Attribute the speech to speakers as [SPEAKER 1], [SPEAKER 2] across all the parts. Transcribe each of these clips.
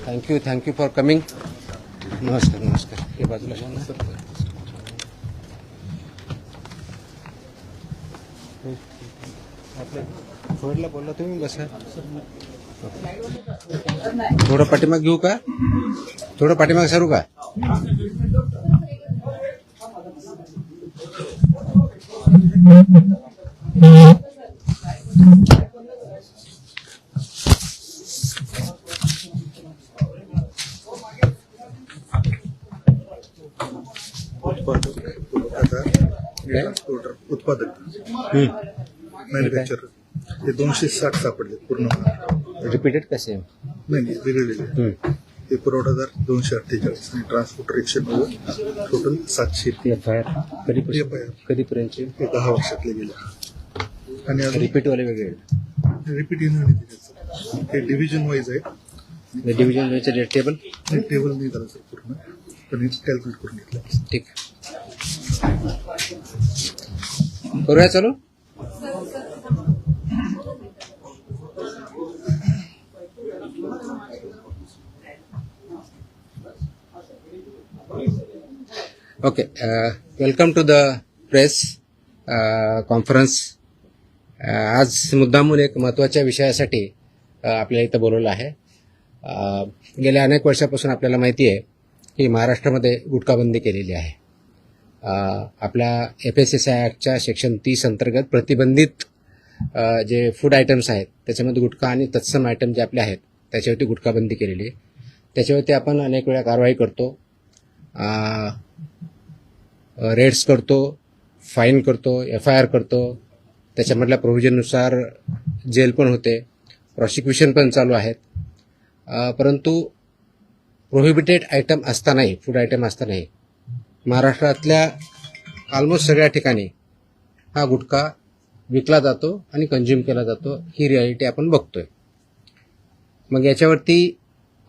[SPEAKER 1] Thank you for coming. नमस्कार नमस्कार. हे बाजूला घ्या ना. थोडला बोलला तुम्ही बसा. थोडं पाठीमाग घेऊ का? थोडं पाठीमाग सरू का?
[SPEAKER 2] उत्पादक मॅन्युफॅक्चर हे 260 सापडले पूर्ण.
[SPEAKER 1] रिपीटेड कसे?
[SPEAKER 2] नाही वेगळे. हे पुरवठादार 248 आणि ट्रान्सपोर्टर 190, टोटल 700.
[SPEAKER 1] कधीपर्यंतचे?
[SPEAKER 2] हे 10 वर्षातले गेले. आणि अजून
[SPEAKER 1] रिपीटवाले वेगळे?
[SPEAKER 2] रिपीट येणार नाही त्याचं. हे डिव्हिजन वाईज आहे.
[SPEAKER 1] डिव्हिजन वाईजचे टेबल?
[SPEAKER 2] टेबल नाही झालं सर पूर्ण, पण कॅल्क्युलेट करून घेतलं.
[SPEAKER 1] ठीक. करूया चालू. Okay. Welcome to the press conference. आज मुद्दामून एक महत्त्वाच्या विषयासाठी आपल्याला इथं बोलवलं आहे. गेल्या अनेक वर्षापासून आपल्याला माहिती आहे की महाराष्ट्रामध्ये गुटखाबंदी केलेली आहे. आपल्या FSSAI ॲक्टच्या सेक्शन 30 अंतर्गत प्रतिबंधित जे फूड आयटम्स आहेत त्याच्यामध्ये गुटखा आणि तत्सम आयटम जे आपले आहेत त्याच्यावरती गुटखाबंदी केलेली आहे. त्याच्यावरती आपण अनेक वेळा कारवाई करतो, रेड्स करतो, फाईन करतो, FIR करतो. त्याच्यामधल्या प्रोव्हिजननुसार जेल पण होते, प्रॉसिक्युशन पण चालू आहेत. परंतु प्रोहिबिटेड आयटम असतानाही, फूड आयटम असतानाही महाराष्ट्रातल्या ऑलमोस्ट सगळ्या ठिकाणी हा गुटखा विकला जातो आणि कंझ्युम केला जातो. ही रियालिटी आपण बघतोय. मग याच्यावरती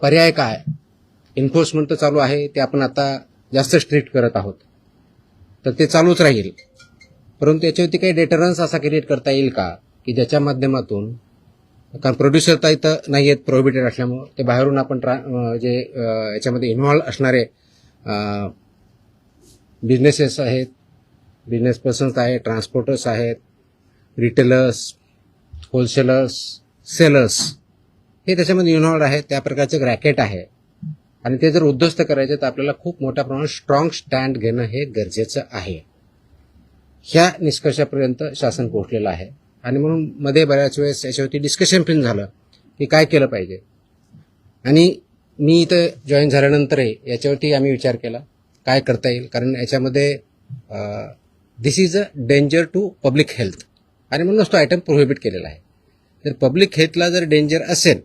[SPEAKER 1] पर्याय काय? एन्फोर्समेंट तर चालू आहे, ते आपण आता जास्त स्ट्रिक्ट करत आहोत, तर ते चालूच राहील. परंतु याच्यावरती काही डेटरन्स असा क्रिएट करता येईल का की ज्याच्या माध्यमातून, कारण प्रोड्युसर तर इथं नाही आहेत प्रोहिबिटेड असल्यामुळं, ते बाहेरून आपण जे याच्यामध्ये इन्व्हॉल्व असणारे बिझनेसेस आहेत, बिझनेस पर्सन्स आहेत, ट्रान्सपोर्टर्स आहेत, रिटेलर्स, होलसेलर्स, सेलर्स, हे त्याच्यामध्ये इन्व्हॉल्व आहेत. त्या प्रकारचं रॅकेट आहे आणि ते जर उद्ध्वस्त करायचे तर आपल्याला खूप मोठ्या प्रमाणात स्ट्रॉंग स्टँड घेणं हे गरजेचं आहे. ह्या निष्कर्षापर्यंत शासन पोहोचलेलं आहे आणि म्हणून मध्ये बऱ्याच वेळेस याच्यावरती डिस्कशन पण झालं की काय केलं पाहिजे. आणि मी इथं जॉईन झाल्यानंतरही याच्यावरती आम्ही विचार केला काय करता येईल, कारण याच्यामध्ये this is a danger to public health आणि म्हणूनच तो आयटम प्रोहिबिट केलेला आहे. तर पब्लिक हेल्थला जर डेंजर असेल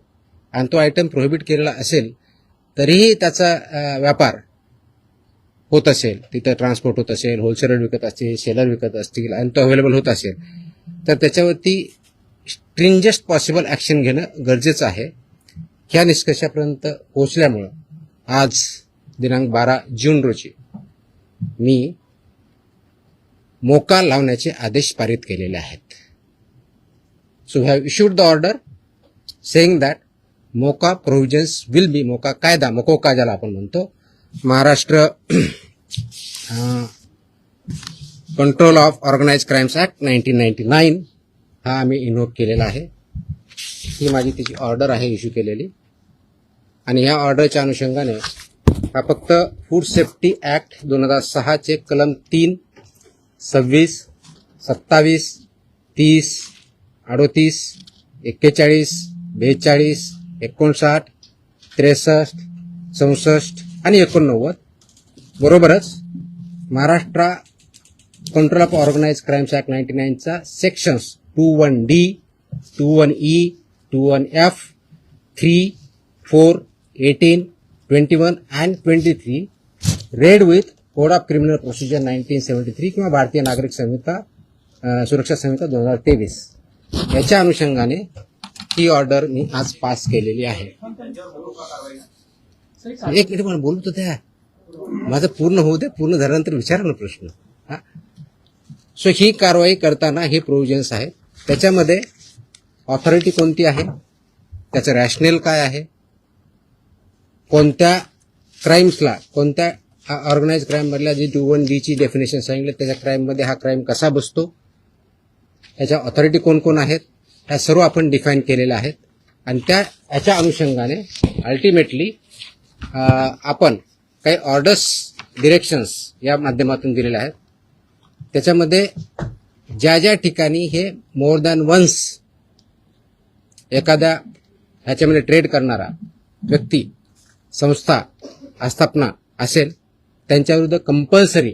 [SPEAKER 1] आणि तो आयटम प्रोहिबिट केलेला असेल तरीही त्याचा व्यापार होत असेल, तिथं ट्रान्सपोर्ट होत असेल, होलसेलर विकत असतील, सेलर विकत असतील आणि तो अवेलेबल होत असेल, तर त्याच्यावरती स्ट्रिंजेस्ट पॉसिबल ॲक्शन घेणं गरजेचं आहे. ह्या निष्कर्षापर्यंत पोहोचल्यामुळं आज दिनांक 12 जून रोजी मी मोका लावण्याचे आदेश पारित केलेले आहेत. So we have issued the order saying that MCOCA provisions will be, मोका कायदा, मकोका ज्याला आपण म्हणतो, Maharashtra control of organised crimes act 1999 हा आम्ही इन्व्होक केलेला आहे. ही माझी त्याची ऑर्डर आहे इश्यू केलेली. आणि ह्या ऑर्डरच्या अनुषंगाने हा फक्त फूड सेफ्टी ॲक्ट 2006 चे कलम 3, 26, 27, 30, 38, 41, 42, 59, 63, 64 आणि 89 बरोबरच Maharashtra control of organise crimes act 99चा sections 21D, 21E, 21F, 3, 4, 18, 21 and 23 read with code of criminal procedure 1973 किंवा भारतीय नागरिक संहिता सुरक्षा संहिता 2023 याच्या अनुषंगाने ही ऑर्डर मी आज पास केलेली आहे. एक मिनिट मला बोलतो त्या माझं पूर्ण होऊ दे, पूर्ण झाल्यानंतर विचारा ना प्रश्न. सो ही कारवाई करताना हे प्रोव्हिजन्स आहेत. त्याच्यामध्ये ऑथॉरिटी कोणती आहे, त्याचं रॅशनेल काय आहे, कोणत्या क्राईम्सला, कोणत्या ऑर्गनाइज क्राईम मधल्या जी 2(1)D ची डेफिनेशन सांगितलं त्याच्या क्राईम मध्ये हा क्राईम कसा बसतो, याच्या ऑथॉरिटी कोण कोण आहेत, ह्या सर्व आपण डिफाईन केलेल्या आहेत. आणि याच्या अनुषंगाने अल्टिमेटली आपण काही ऑर्डर्स, डिरेक्शन्स या माध्यमातून दिलेल्या आहेत. त्याच्यामध्ये ज्या ज्या ठिकाणी हे मोर दॅन वन्स एखाद्या ह्याच्यामध्ये ट्रेड करणारा व्यक्ती, संस्था, आस्थापना असेल त्यांच्याविरुद्ध कंपल्सरी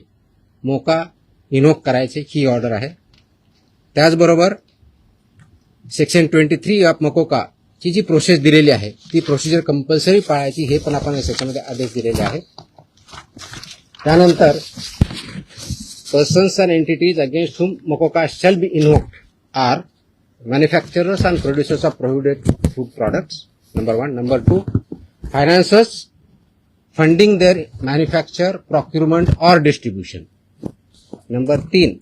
[SPEAKER 1] मोका इन्व्होक करायची ही ऑर्डर आहे. त्याचबरोबर सेक्शन 23 ऑफ मकोका ची जी प्रोसेस दिलेली आहे ती प्रोसिजर कंपल्सरी पाळायची हे पण आपण या सेक्शनमध्ये आदेश दिलेले आहेत. त्यानंतर persons and entities against whom MOCOCA shall be invoked are manufacturers and producers of prohibited food products, number 1. Number 2, financiers funding their manufacture, procurement or distribution. Number 3,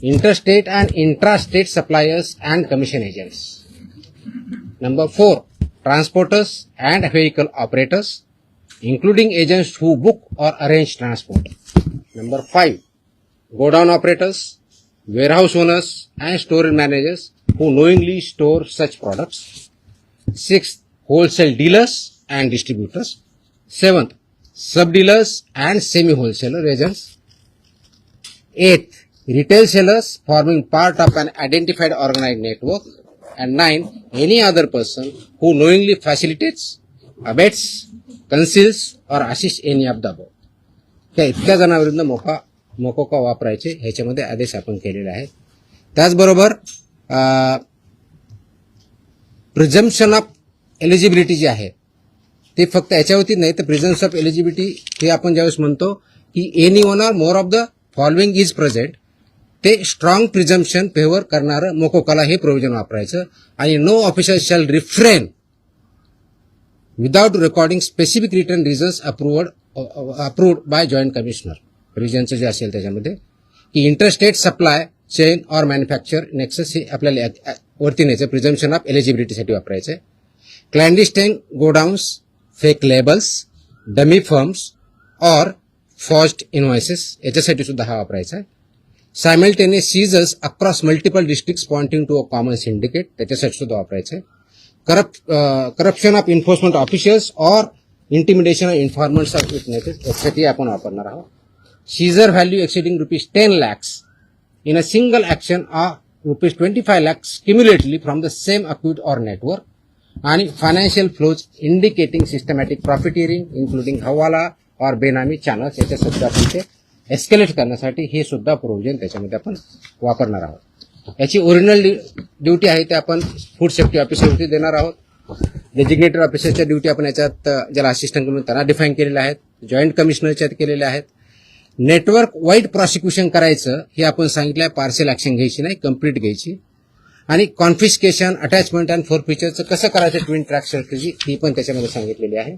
[SPEAKER 1] interstate and intrastate suppliers and commission agents. Number 4, transporters and vehicle operators, including agents who book or arrange transport. Number 5, godown operators, warehouse owners and store managers who knowingly store such products. 6th, wholesale dealers and distributors. 7th, sub-dealers and semi-wholesaler agents. 8th, retail sellers forming part of an identified organized network. And 9, any other person who knowingly facilitates, abets, conceals or assists any of the above. त्या इतक्या जणांविरुद्ध मोकोका वापरायचे ह्याच्यामध्ये आदेश आपण केलेले आहेत. त्याचबरोबर प्रिझम्पशन ऑफ एलिजिबिलिटी जी आहे ते फक्त याच्यावरती नाही तर प्रिझम्पशन ऑफ एलिजिबिलिटी हे आपण ज्यावेळेस म्हणतो की any one or more of the following is present, ते स्ट्रॉंग प्रिझम्पशन फेवर करणारं मोकोकाला हे प्रोव्हिजन वापरायचं. आणि no officer shall refrain without recording specific return reasons approved by joint commissioner. रिजनचं जे असेल त्याच्यामध्ये की interstate supply chain or manufacture nexus हे आपल्याला वरती न्यायचं प्रिझम्पशन ऑफ एलिजिबिलिटीसाठी वापरायचं. Clandestine godowns, fake labels, dummy firms or forged invoices याच्यासाठी सुद्धा हा वापरायचा आहे. Simultaneous seizures across multiple districts pointing to a common syndicate त्याच्यासाठी सुद्धा वापरायचं आहे. Corruption of enforcement officials or intimidation of informants of witnesses यासाठी आपण वापरणार आहोत. Seizure value exceeding rupees 10 lakhs in a single action or rupees 25 lakhs cumulatively from the same account or network, and financial flows indicating systematic profiteering including hawala or benami channels याच्या सुद्धा आपण ते escalate करण्यासाठी हे सुद्धा provision त्याच्यामध्ये आपण वापरणार आहोत. याची ओरिजिनल ड्युटी आहे ते आपण फूड सेफ्टी ऑफिसरवरती देणार आहोत. डेजिग्नेटेड ऑफिसरच्या ड्युटी आपण याच्यात ज्याला असिस्टंट म्हणून त्यांना डिफाईन केलेल्या आहेत, जॉईंट कमिशनरच्या केलेल्या आहेत. नेटवर्क वाईड प्रॉसिक्युशन करायचं हे आपण सांगितलं आहे, पार्सल ऍक्शन घ्यायची नाही, कंप्लीट घ्यायची. आणि कॉन्फिस्केशन, अटॅचमेंट अँड फोरफिचरचं कसं करायचं ट्विन ट्रॅक स्ट्रॅटेजी ही पण त्याच्यामध्ये सांगितलेली आहे.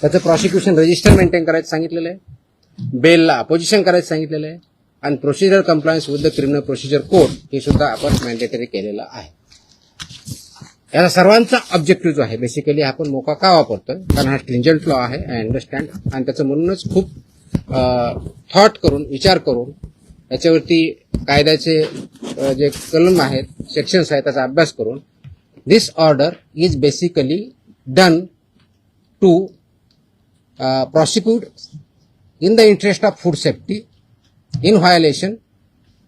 [SPEAKER 1] त्याचं प्रॉसिक्युशन रजिस्टर मेंटेन करायचं सांगितलेलं आहे, बेलला अपोजिशन करायचं सांगितलेलं आहे, आणि procedure compliance with the criminal procedure code हे सुद्धा आपण मॅन्डेटरी केलेलं आहे. याचा सर्वांचा ऑब्जेक्टिव्ह जो आहे बेसिकली आपण मोका का वापरतोय, कारण हा स्ट्रिंजंट लॉ आहे, आय अंडरस्टँड, आणि त्याचं म्हणूनच खूप थॉट करून, विचार करून याच्यावरती कायद्याचे जे कलम आहेत, सेक्शन्स आहेत त्याचा अभ्यास करून this order is basically done to prosecute in the interest of food safety in violation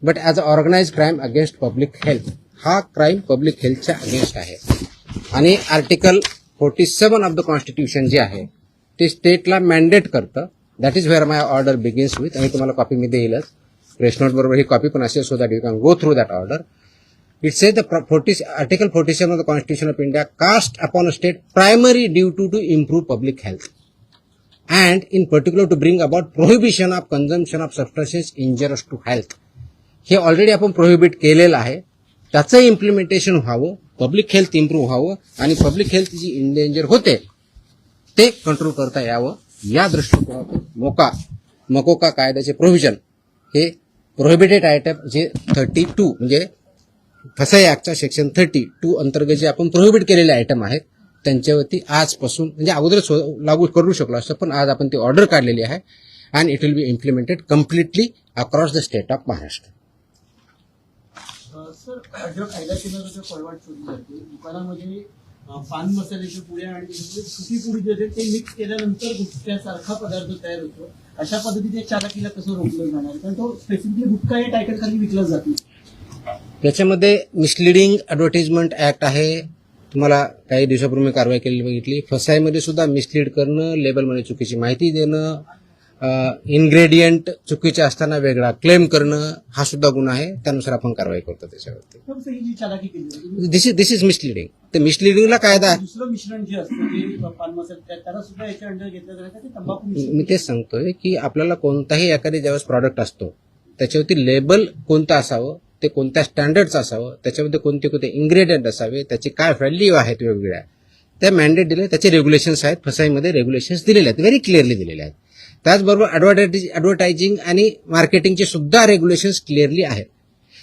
[SPEAKER 1] but as an organized crime against public health. हा क्राईम पब्लिक हेल्थच्या अगेन्स्ट आहे. आणि आर्टिकल 47 ऑफ द कॉन्स्टिट्यूशन जे आहे ते स्टेटला मॅन्डेट करतं. That is where my order begins with. आणि तुम्हाला कॉपी मी देईलच, प्रेस नोट बरोबर ही कॉपी पण असेल, so that you can go through that order. It says the article 47 of the constitution of India cast upon a state primary duty to improve public health and in particular to bring about prohibition of consumption of substances injurious to health. हे already आपण prohibit केलेलं आहे, त्याचं implementation व्हावं, public health improve व्हावं आणि public health जी endanger होते ते कंट्रोल करता यावं या दृष्टिकोनातून मकोका कायद्याचे प्रोव्हिजन हे प्रोहिबिटेड आयटम जे 32 म्हणजे फसाई ऍक्टच्या सेक्शन 32 अंतर्गत जे आपण प्रोहिबिट केलेले आयटम आहेत त्यांच्यावरती आजपासून म्हणजे अगोदरच लागू करू शकलो असतं, पण आज आपण ती ऑर्डर काढलेली आहे and it will B implemented completely across the state of Maharashtra.
[SPEAKER 3] Sir, जो कायदा केंद्राचा पळवाट सुरू करते दुकानामध्ये पान मसाल्याच्या पुड्या आणि त्याच्यामध्ये सुकी पुडी जे आहे ते मिक्स केल्यानंतर गुटख्यासारखा पदार्थ तयार होतो. अशा पद्धतीने चालकीला कसं रोखलं जाणार, कारण तो स्पेसिफिकली गुटखा या टायटलखाली विकला जातो.
[SPEAKER 1] त्याच्यामध्ये मिसलिडिंग ॲडव्हर्टाइजमेंट ऍक्ट आहे. तुम्हाला काही दिवसापूर्वी मी कारवाई केलेली बघितली. फसाईमध्ये सुद्धा मिसलीड करणं, लेबलमध्ये चुकीची माहिती देणं, इन्ग्रेडियंट चुकीचे असताना वेगळा क्लेम करणं हा सुद्धा गुन्हा आहे. त्यानुसार आपण कारवाई करतो त्याच्यावरती.
[SPEAKER 3] फक्त ही जी चालाकी केली जाते,
[SPEAKER 1] दिस इज मिसलिडिंग. तर मिसलिडिंगला कायदा आहे.
[SPEAKER 3] दुसरं मिश्रण जे असतं ते पान मसाला त्याला सुद्धा याच्या अंडर घेतलं जातं ते तंबाखू मिश्रण.
[SPEAKER 1] मी तेच सांगतोय की आपल्याला कोणताही एखादी ज्यावेळेस प्रॉडक्ट असतो त्याच्यावरती लेबल कोणतं असावं, ते कोणत्या स्टँडर्डचं असावं, त्याच्यामध्ये कोणते कोणते इन्ग्रेडियंट असावे, त्याची काय व्हॅल्यू आहेत वेगवेगळ्या, त्या मॅन्डेट दिले. त्याचे रेग्युलेशन्स आहेत. फसाईमध्ये रेग्युलेशन्स दिलेले आहेत, व्हेरी क्लिअरली दिलेले आहेत. त्याचबरोबर ॲडव्हर्टायझिंग आणि मार्केटिंगचे सुद्धा रेग्युलेशन्स क्लिअरली आहेत.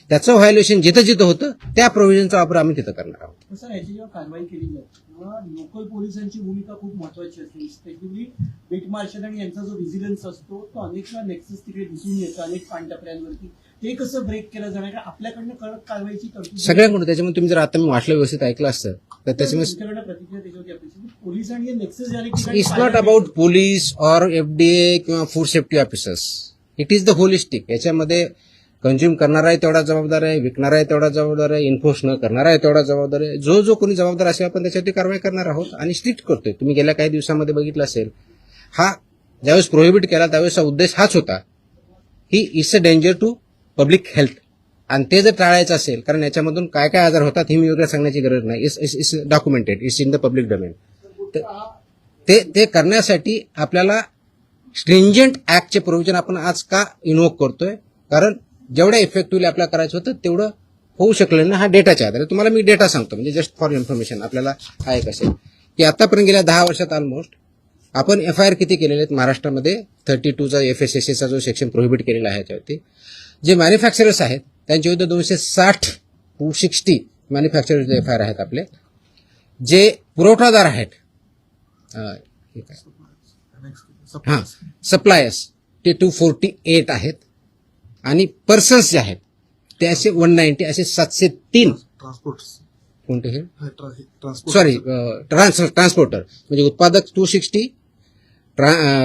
[SPEAKER 1] त्याचं व्हायोलेशन जिथं जिथं होतं त्या प्रोव्हिजनचा वापर आम्ही तिथं करणार आहोत.
[SPEAKER 3] सर, याची जेव्हा कारवाई केली जाते तेव्हा लोकल पोलिसांची भूमिका खूप महत्वाची असते. स्पेसिफिकली बीट मार्शल आणि यांचा जो व्हिजिलन्स असतो तो अनेक नेक्सस तिकडे दिसून येतो अनेक पानटपऱ्यांवरती. ते कसं ब्रेक केलं जाणार, का आपल्याकडनं कडक कारवाईची तरतूद
[SPEAKER 1] सगळ्यांकडून. त्याच्यामुळे तुम्ही जर आता मी वाचलं व्यवस्थित ऐकलं असतं तर त्याच्यामुळे
[SPEAKER 3] तुमच्याकडनं प्रतिक्रिया त्याच्यावरती अपेक्षित. पोलीस आणि नेक्सस या ठिकाणी
[SPEAKER 1] it's not about police or FDA किंवा food safety officers. It is the holistic. याच्यामध्ये कंझ्युम करणारा आहे तेवढा जबाबदार आहे, विकणारा आहे तेवढा जबाबदार आहे, इन्फोर्स न करणारा आहे तेवढा जबाबदार आहे. जो कोणी जबाबदार असेल आपण त्याच्यावरती कारवाई करणार आहोत आणि स्ट्रिक्ट करतोय. तुम्ही गेल्या काही दिवसामध्ये बघितलं असेल, हा ज्यावेळेस प्रोहिबिट केला त्यावेळेसचा उद्देश हाच होता, ही it's a danger to public health. आणि ते जर टाळायचं असेल, कारण याच्यामधून काय काय आजार होतात हे मी वगैरे सांगण्याची गरज नाही. It's documented, it's in the public domain. ते करण्यासाठी आपल्याला स्ट्रिंजंट ऍक्टचे प्रोव्हिजन आपण आज का इन्व्होक करतोय, कारण जेवढ्या इफेक्टिव्हली आपल्याला करायचं होतं तेवढं होऊ शकलं ना. हा डेटाच्या आधारे तुम्हाला मी डेटा सांगतो, म्हणजे जस्ट फॉर इन्फॉर्मेशन आपल्याला हा एक असेल की आतापर्यंत गेल्या 10 वर्षात ऑलमोस्ट आपण FIR किती केलेले आहेत महाराष्ट्रामध्ये. 32चा FSSAचा जो सेक्शन प्रोहिबिट केलेला आहे याच्यावरती. जे मॅन्युफॅक्चरर्स आहेत त्यांच्या विरुद्ध 260 मॅन्युफॅक्चरर्स FIR आहेत आपले. जे पुरवठादार आहेत सप्लायर्स ते 248 आहेत आणि पर्सन्स जे आहेत ते असे 190, असे 703
[SPEAKER 2] ट्रान्सपोर्ट
[SPEAKER 1] कोणते हे
[SPEAKER 2] ट्रान्सपोर्ट
[SPEAKER 1] सॉरी ट्रान्सपोर्टर म्हणजे उत्पादक 260,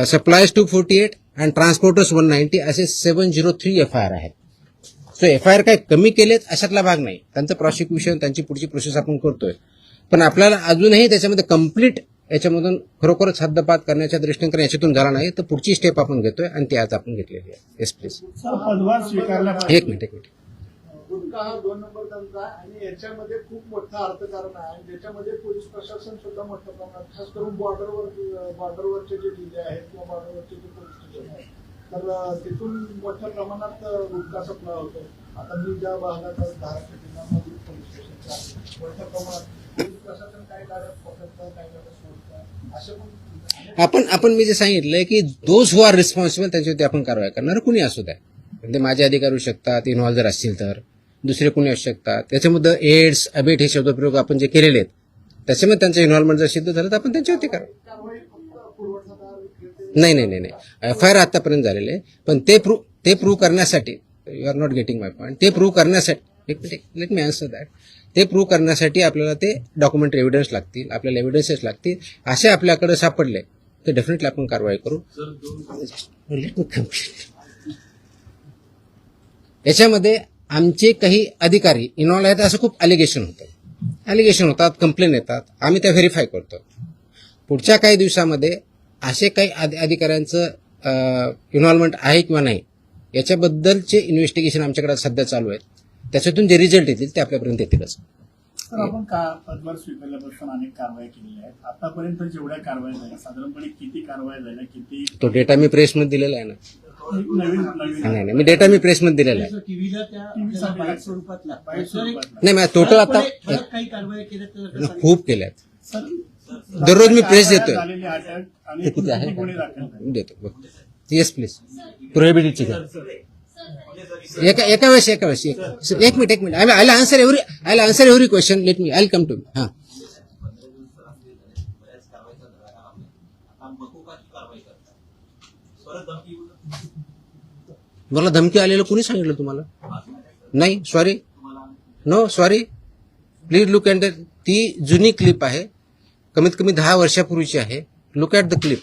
[SPEAKER 1] सप्लायर्स 248 आणि ट्रान्सपोर्टर्स 190 असे 703 FIR आहेत. सो FIR काय कमी केलेत अशातला भाग नाही. त्यांचं प्रॉसिक्युशन, त्यांची पुढची प्रोसेस आपण करतोय. पण आपल्याला अजूनही त्याच्यामध्ये कम्प्लीट याच्यामधून खरोखरच हद्दपात करण्याच्या दृष्टीने कारण याच्यातून झाला नाही, तर पुढची स्टेप आपण घेतोय आणि ती आज आपण घेतलेली आहे. Yes please.
[SPEAKER 3] पदभार स्वीकारला
[SPEAKER 1] एक मिनिट.
[SPEAKER 4] गुटखा हा 2 नंबर धंदा आहे आणि याच्यामध्ये खूप मोठं अर्थकारण आहे आणि त्याच्यामध्ये पोलीस प्रशासन सुद्धा मोठ्या प्रमाणात, खास करून बॉर्डरवरचे जे जिल्हे आहेत किंवा बॉर्डरवरचे जे पोलीस स्टेशन आहेत तर तिथून मोठ्या प्रमाणात गुटखा सप्लाय होतो. आता मी ज्या भागात धाराशिव जिल्ह्यामध्ये पोलीस स्टेशनच्या मोठ्या प्रमाणात पोलीस प्रशासन काही गाड्या पकडतं, काही गाड्या सोडतं, असे पण
[SPEAKER 1] आपण मी जे सांगितलंय की दोज हु आर रिस्पॉन्सिबल त्यांच्यावरती आपण कारवाई करणार, कुणी असू द्या. ते माझे अधिकारी होऊ शकतात, इन्व्हॉल्व जर असतील तर दुसरे कोणी असू शकतात. त्याच्यामध्ये एड्स, अबेट हे शब्दप्रयोग आपण जे केलेले आहेत त्याच्यामध्ये त्यांचं इन्व्हॉल्वमेंट जर सिद्ध झालं तर आपण त्यांच्यावरती
[SPEAKER 4] कारवाई फक्त पुरवठादार
[SPEAKER 1] नाही. FIR आतापर्यंत झालेले आहे, पण ते प्रूव्ह करण्यासाठी, you are not getting my point, ते प्रूव्ह करण्यासाठी लेट मी आन्सर दॅट. ते प्रूव्ह करण्यासाठी आपल्याला ते डॉक्युमेंटरी एव्हिडन्स लागतील, आपल्याला एव्हिडन्सेस लागतील. असे आपल्याकडे सापडले तर डेफिनेटली आपण कारवाई करू. Let me complete. याच्यामध्ये आमचे काही अधिकारी इन्व्हॉल्व आहेत असं खूप ॲलिगेशन होतात, कंप्लेन येतात, आम्ही त्या व्हेरीफाय करतो. पुढच्या काही दिवसामध्ये असे काही अधिकाऱ्यांचं इन्व्हॉल्वमेंट आहे किंवा नाही याच्याबद्दलचे इन्व्हेस्टिगेशन आमच्याकडे सध्या चालू आहेत. त्याच्यातून जे रिझल्ट येतील ते आपल्यापर्यंत येतीलच.
[SPEAKER 3] सर, आपण पदभार स्वीकारल्यापासून अनेक कारवाया केलेल्या आहेत. आतापर्यंत जेवढ्या कारवाया झाल्या साधारणपणे किती कारवाया झाल्या, किती
[SPEAKER 1] तो डेटा मी प्रेसमध्ये दिलेला आहे ना.
[SPEAKER 3] नवीन
[SPEAKER 1] नाही मी डेटा मी प्रेसमध्ये दिलेला आहे.
[SPEAKER 3] टीव्हीला त्या बाईट स्वरूपातला
[SPEAKER 1] नाही टोटल आता
[SPEAKER 3] काही कारवाया केल्या
[SPEAKER 1] खूप केल्यात. दररोज मी प्रेस देतोय. किती आहे देतो बघतो. Yes please. प्रोहिबिटेडची एका वेळेस एक मिनिट. I answer every question. Let me I come to. हां
[SPEAKER 5] आता मकोकाची कारवाई करतात परत धमकी येऊ शकते.
[SPEAKER 1] मला धमकी आलेलं कोणी सांगितलं तुम्हाला? नाही, सॉरी,
[SPEAKER 5] तुम्हाला
[SPEAKER 1] no sorry, please look at ती जुनी क्लिप आहे, कमीत कमी 10 वर्षापूर्वीची आहे. Look at the clip.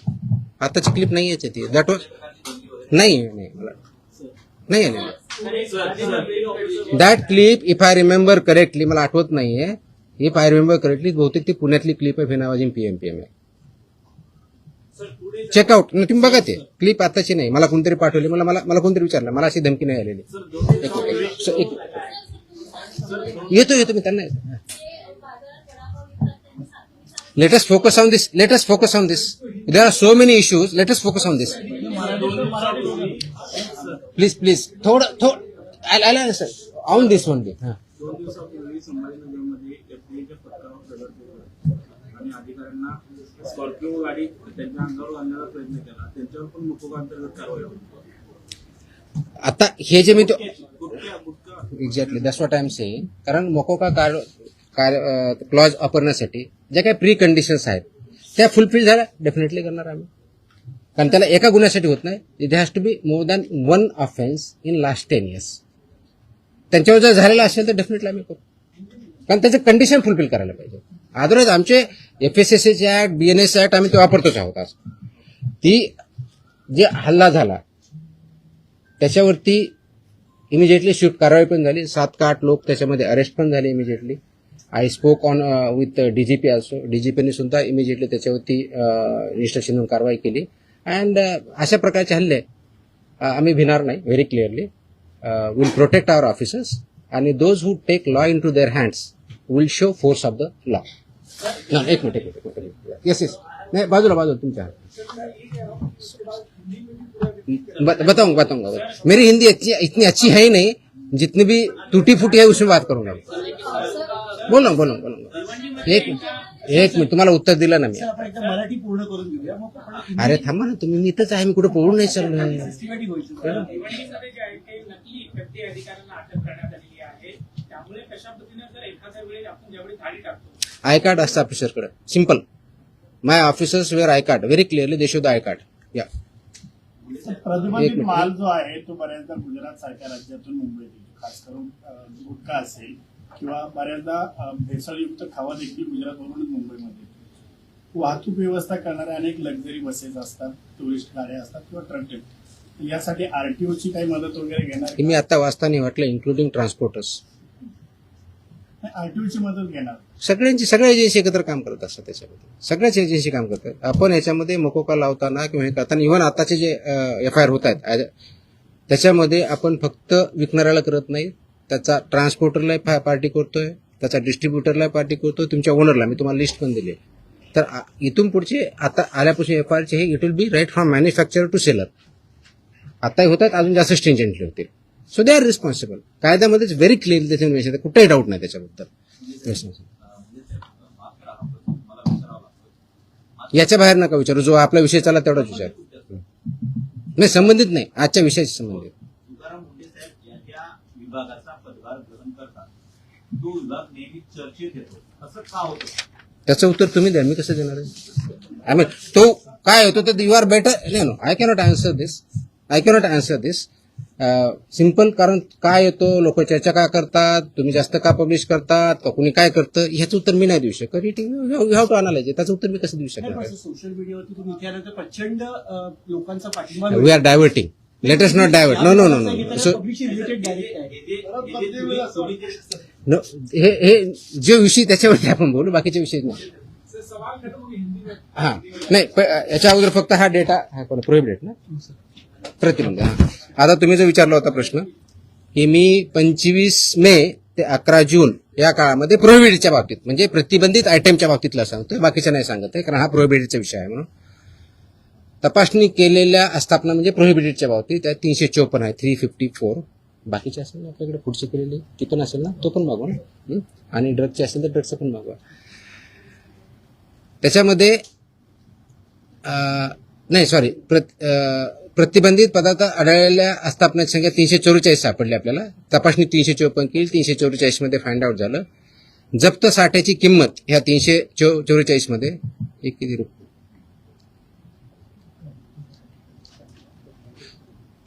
[SPEAKER 1] आताची क्लिप नाही याची ती. दॅट वॉज नाही मला नाही आलेलं. That clip if I remember correctly, मला आठवत नाहीये, इफ आय रिमेंबर करेक्टली बहुतेक ती पुण्यातली क्लिप आहे, फेनावाजी पीएमपीएम आहे. चेकआउट, तुम्ही बघा ते क्लिप आताची नाही, मला कोणतरी पाठवली, मला कोणतरी विचारलं, मला अशी धमकी नाही आलेली. येतो मी त्यांना. Let us focus on this. There are so many issues. Let us focus on this. Please. I'll answer on this only.
[SPEAKER 6] 2 दिवसापूर्वी संभाजीनगरमध्ये एफडीएच्या पथकावर दगड फेकला आणि अधिकाऱ्यांना स्कॉर्पिओ गाडी त्यांच्या अंगावर घालण्याचा प्रयत्न केला. त्यांच्यावर पण मकोका अंतर्गत कारवाई होती.
[SPEAKER 1] आता हे जे मी तो
[SPEAKER 6] gutkha
[SPEAKER 1] exactly that's what I am saying. कारण मकोका क्लॉज वापरण्यासाठी ज्या काही प्री कंडिशन्स आहेत त्या फुलफिल झाल्या, डेफिनेटली करणार आम्ही. कारण त्याला एका गुन्ह्यासाठी होत नाही, it has to be more than 1 offence in last 10 years. त्यांच्यावर जर झालेला असेल तर डेफिनेटली आम्ही करू, कारण त्याचं कंडिशन फुलफिल करायला पाहिजे. अदरवाईज आमचे FSSAचे ऍक्ट, BNS ऍक्ट आम्ही ते वापरतोच आहोत. आज ती जे हल्ला झाला त्याच्यावरती इमिजिएटली स्विफ्ट कारवाई पण झाली. 7 का 8 लोक त्याच्यामध्ये अरेस्ट पण झाले immediately. I spoke on with DGP also. DGPने सुद्धा इमिजिएटली त्याच्यावरती इन्स्ट्रक्शन देऊन कारवाई केली. अँड अशा प्रकारचे हल्ले आम्ही भिणार नाही. Very clearly will protect our officers आणि those who take law into their hands will show force of the law. एक मिनिट. येस नाही, बाजूला तुमच्या. बताऊंगा. मेरी हिंदी इतनी अच्छी है ही नहीं, जितनी भी टूटी फूटी है उसमें बात करूंगा. बोलो. एक मिनिट, तुम्हाला उत्तर दिलं ना मी.
[SPEAKER 3] आपण एकदा मराठी पूर्ण करून घेऊया, मग आपण
[SPEAKER 1] अरे थांबा ना तुम्ही, मी इथंच आहे, मी कुठे पळून नाही चाललोय.
[SPEAKER 3] सिस्टमॅटिक होईल.
[SPEAKER 7] भिवंडीमध्ये जे आहे ते नकली व्यक्ती अधिकाऱ्यांना अटक करण्यात आलेली आहे. त्यामुळे कशा पद्धतीने जर एखाद्या वेळी आपण ज्यावेळी थाळी टाकतो,
[SPEAKER 1] आय कार्ड असतं ऑफिसरकडे. Simple. My officers wear I card. Very clearly they show the I card. या
[SPEAKER 4] प्रतिबंधित माल जो आहे तो बऱ्याचदा गुजरात सारख्या राज्यातून मुंबईत येतो, खास करून गुटखा असेल किंवा बऱ्याचदा भेसळयुक्त खावा देखील गुजरातवरूनच मुंबईमध्ये येतो. वाहतूक व्यवस्था करणाऱ्या अनेक लक्झरी बसेस असतात, टुरिस्ट गाड्या असतात किंवा ट्रक. यासाठी आरटीओची काही मदत वगैरे घेणार?
[SPEAKER 1] मी आता वाचताना वाटलं इन्क्लुडिंग ट्रान्सपोर्टर्स.
[SPEAKER 4] आरटीओची मदत घेणार?
[SPEAKER 1] सगळ्या एजन्सी एकत्र काम करत असतात. त्याच्यामध्ये सगळ्याच एजन्सी काम करतात. आपण याच्यामध्ये मकोका लावताना किंवा हे करताना इव्हन आताचे जे FIR होत आहेत त्याच्यामध्ये आपण फक्त विकणाऱ्याला करत नाही, त्याचा ट्रान्सपोर्टरला पार्टी करतोय, त्याचा डिस्ट्रीब्युटरला पार्टी करतोय, तुमच्या ओनरला. मी तुम्हाला लिस्ट पण दिली. तर इथून पुढचे आता आल्यापासून FIRचे हे it will be right from manufacturer to seller. आताही होत आहेत, अजून जास्त स्ट्रिंजंटली होतील. So they are responsible. कायद्यामध्येच व्हेरी क्लिअरली त्याच्यामध्ये कुठेही डाऊट नाही त्याच्याबद्दल. याच्या बाहेर नका विचारू, जो आपला विषय चालला तेवढाच विचार. नाही, संबंधित नाही, आजच्या विषयाशी संबंधित.
[SPEAKER 5] तुकाराम मुंडे साहेब यांच्या विभागाचा पदभार ग्रहण करतात, तो विभाग नेहमी चर्चेत येतो, असं का होतं?
[SPEAKER 1] त्याचं उत्तर तुम्ही द्या, मी कसं देणार आहे? आय मीन तो काय होतो तर you are better. No, I cannot answer this. Simple. कारण काय येतो, लोक चर्चा का करतात, तुम्ही जास्त का पब्लिश करतात, का कुणी काय करतं, ह्याचं उत्तर मी नाही देऊ शकत. You have to analyse. त्याचं उत्तर मी कसं देऊ शकणार?
[SPEAKER 3] सोशल मीडियावरती तुम्ही इतिहासानंतर प्रचंड लोकांचा पाठिंबा
[SPEAKER 1] we are diverting. Let us not divert. No. So
[SPEAKER 3] publish related direct आहे.
[SPEAKER 1] नो, हे जे विषय त्याच्यावरती आपण बोलू, बाकीचे विषय नाही. हा नाही, याच्या अगोदर फक्त हा डेटा हा कोण प्रोहिबिटेड ना, प्रतिबंध. हा आता तुम्ही जो विचारला होता प्रश्न की मी 25 मे ते 11 जून या काळामध्ये प्रोहिबिटेडच्या बाबतीत म्हणजे प्रतिबंधित आयटमच्या बाबतीतला सांगतोय, बाकीच्या नाही सांगत आहे, कारण हा प्रोहिबिटेडचा विषय आहे. म्हणून तपासणी केलेल्या आस्थापना म्हणजे प्रोहिबिटेडच्या बाबतीत त्या 354 आहे, 354. बाकीचे असेल ना आपल्याकडे पुढचे केलेले ती पण असेल ना, तो पण मागवा ना. आणि ड्रगचे असेल तर ड्रगचं पण मागवा. त्याच्यामध्ये नाही सॉरी, प्रतिबंधित पदार्थ आढळलेल्या आस्थापनाची संख्या 344 सापडली आपल्याला. तपासणी 354 केली, 344 मध्ये फाइंड आउट झालं. जप्त साठ्याची किंमत ह्या 344 मध्ये एक किती रुपये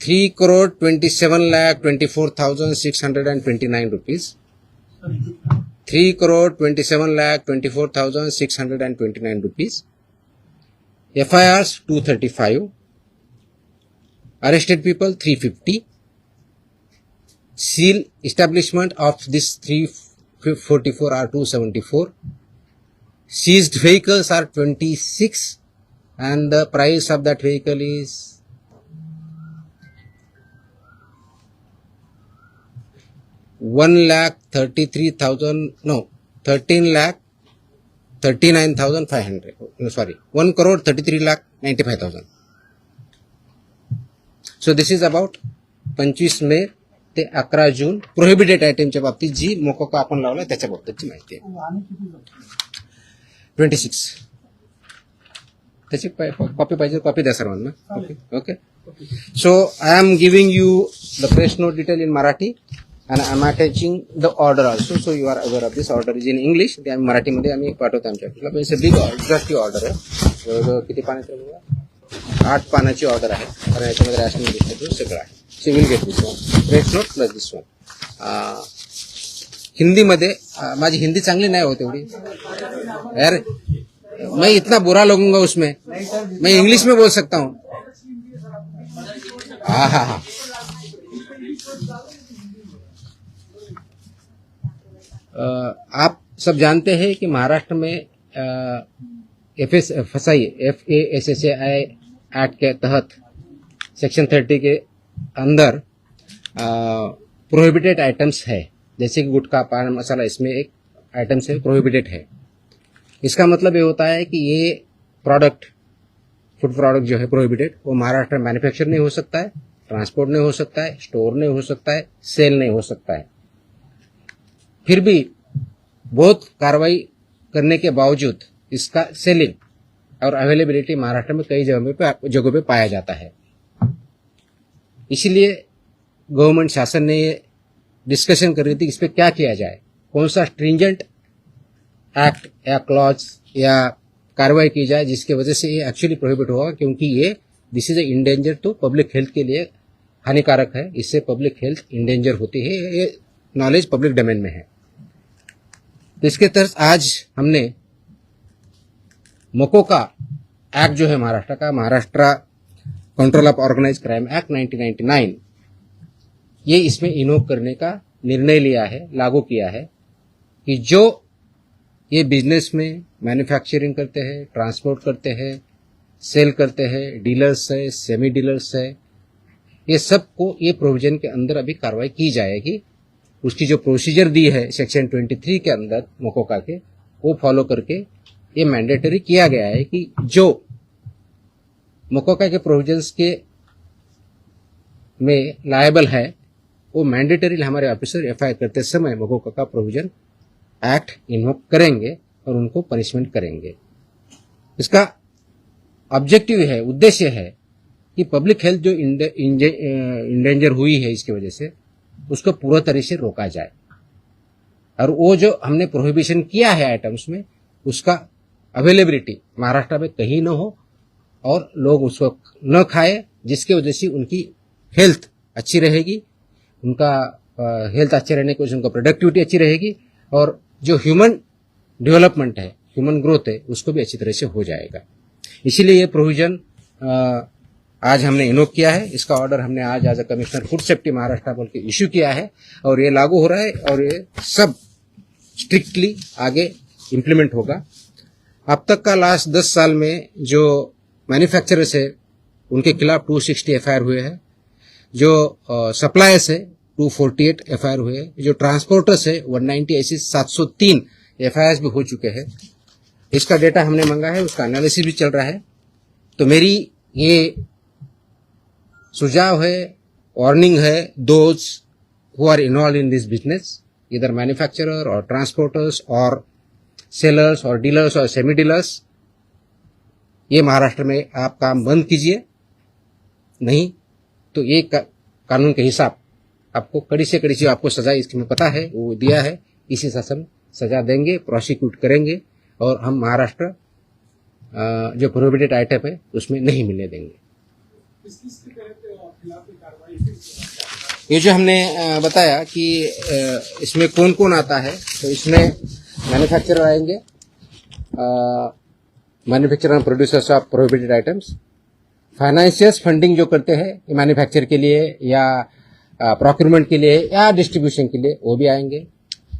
[SPEAKER 1] 3,27,24,629 rupees. 3,27,24,629 rupees. FIRs 235. Arrested people 350. Seal establishment of this 344 are 274. Seized vehicles are 26 and the price of that vehicle is 13,39,500. No, sorry, 1,33,95,000. So this is about 25 मे ते 11 जून प्रोहिबिटेड आयटमच्या बाबतीत जी मोकोका आपण लावला त्याच्या बाबतीतची माहिती आहे.
[SPEAKER 3] आणि किती जप्त?
[SPEAKER 1] 26. त्याची कॉपी पाहिजे कॉपी द्या सर्वांना. Okay okay. So I am giving you the press note detail in Marathi and I am attaching the order also, so you are aware of this. Order is in English. ते आम्ही मराठीमध्ये आम्ही पाठवतो आमच्या ऑफिसला. It's a big exactly order आहे. जवळजवळ किती पानाची आहे? 8 पानाची ऑर्डर आहे. कारण याच्यामध्ये रॅशनिंग डिस्ट्रीब्यूट सगळं आहे. So will get this one press note plus this one. हिंदीमध्ये माझी हिंदी चांगली नाही होत एवढी यार. मैं इतना बुरा लगूंगा उसमें. मैं इंग्लिश में बोल सकता हूँ. हाँ हाँ हाँ. आप सब जानते हैं कि महाराष्ट्र में FSI एक्ट के तहत सेक्शन 30 के अंदर प्रोहिबिटेड आइटम्स है. जैसे कि गुटखा पान मसाला इसमें एक आइटम्स है प्रोहिबिटेड है. इसका मतलब ये होता है कि ये प्रोडक्ट फूड प्रोडक्ट जो है प्रोहिबिटेड वो महाराष्ट्र में मैन्युफैक्चर नहीं हो सकता है, ट्रांसपोर्ट नहीं हो सकता है, स्टोर नहीं हो सकता है, सेल नहीं हो सकता है. फिर भी बहुत कार्रवाई करने के बावजूद इसका सेलिंग और अवेलेबिलिटी महाराष्ट्र में कई जगहों पे पाया जाता है. इसलिए गवर्नमेंट शासन ने ये डिस्कशन कर रही थी इस पे क्या किया जाए, कौन सा स्ट्रिंजेंट एक्ट या क्लॉज या कार्रवाई की जाए जिसकी वजह से ये एक्चुअली प्रोहिबिट होगा, क्योंकि ये दिस इज ए इंडेंजर तो पब्लिक हेल्थ के लिए हानिकारक है. इससे पब्लिक हेल्थ इंडेंजर होती है. ये नॉलेज पब्लिक डोमेन में है. तो इसके तहत आज हमने मोकोका एक्ट जो है महाराष्ट्र का, Maharashtra control of organise crime act 1999, ये इसमें इन्वोक करने का निर्णय लिया है, लागू किया है कि जो ये बिजनेस में मैन्युफैक्चरिंग करते हैं, ट्रांसपोर्ट करते हैं, सेल करते हैं, डीलर्स है, सेमी डीलर्स है, ये सबको ये प्रोविजन के अंदर अभी कार्रवाई की जाएगी. उसकी जो प्रोसीजर दी है सेक्शन 23 के अंदर मोकोका के, वो फॉलो करके ये मैंडेटरी किया गया है कि जो मोकोका के प्रोविजंस के में लायबल है वो मैंडेटरी हमारे ऑफिसर एफआईआर करते समय मोकोका का प्रोविजन एक्ट इन्वोक करेंगे और उनको पनिशमेंट करेंगे. इसका ऑब्जेक्टिव है, उद्देश्य है कि पब्लिक हेल्थ जो इंडेंजर हुई है इसकी वजह से उसको पूरा तरह से रोका जाए. और वो जो हमने प्रोहिबिशन किया है आइटम्स में उसका अवेलेबिलिटी महाराष्ट्र में कहीं न हो और लोग उसको न खाए, जिसके वजह से उनकी हेल्थ अच्छी रहेगी, उनका हेल्थ अच्छे रहने की वजह से उनका प्रोडक्टिविटी अच्छी रहेगी और जो ह्यूमन डेवलपमेंट है, ह्यूमन ग्रोथ है, उसको भी अच्छी तरह से हो जाएगा. इसीलिए ये प्रोविजन आज हमने इन्वोक किया है. इसका ऑर्डर हमने आज as a commissioner food safety Maharashtra बोल के इश्यू किया है और ये लागू हो रहा है और ये सब स्ट्रिक्टली आगे इम्प्लीमेंट होगा. अब तक का लास्ट 10 साल में जो मैन्युफैक्चरर्स है उनके खिलाफ 260 एफआईआर हुए हैं, जो सप्लायर्स है 248 एफआईआर हुए हैं, जो ट्रांसपोर्टर्स है 190, ऐसी 703 एफआईआर भी हो चुके हैं. इसका डेटा हमने मांगा है, उसका एनालिसिस भी चल रहा है. तो मेरी ये सुझाव है, वार्निंग है, those who are involve in this business, इधर मैन्युफैक्चरर और ट्रांसपोर्टर्स और सेलर्स और डीलर्स और सेमी डीलर्स, ये महाराष्ट्र में आप काम बंद कीजिए, नहीं तो ये कानून के हिसाब आपको कड़ी से कड़ी जो आपको सजा इसमें पता है वो दिया है, इसी शासन सजा देंगे, प्रोसिक्यूट करेंगे और हम महाराष्ट्र जो प्रोहिबिटेड आइटम है उसमें नहीं मिलने देंगे.
[SPEAKER 4] किस किस के तहत
[SPEAKER 7] खिलाफ कोई कार्रवाई हुई?
[SPEAKER 1] ये जो हमने बताया कि इसमें कौन कौन आता है, तो इसमें मैन्युफैक्चरर आएंगे, manufacturer end producers of prohibited items, financiers funding जो करते हैं मैन्युफैक्चर के लिए या प्रोक्यूरमेंट के लिए या डिस्ट्रीब्यूशन के लिए, वो भी आएंगे।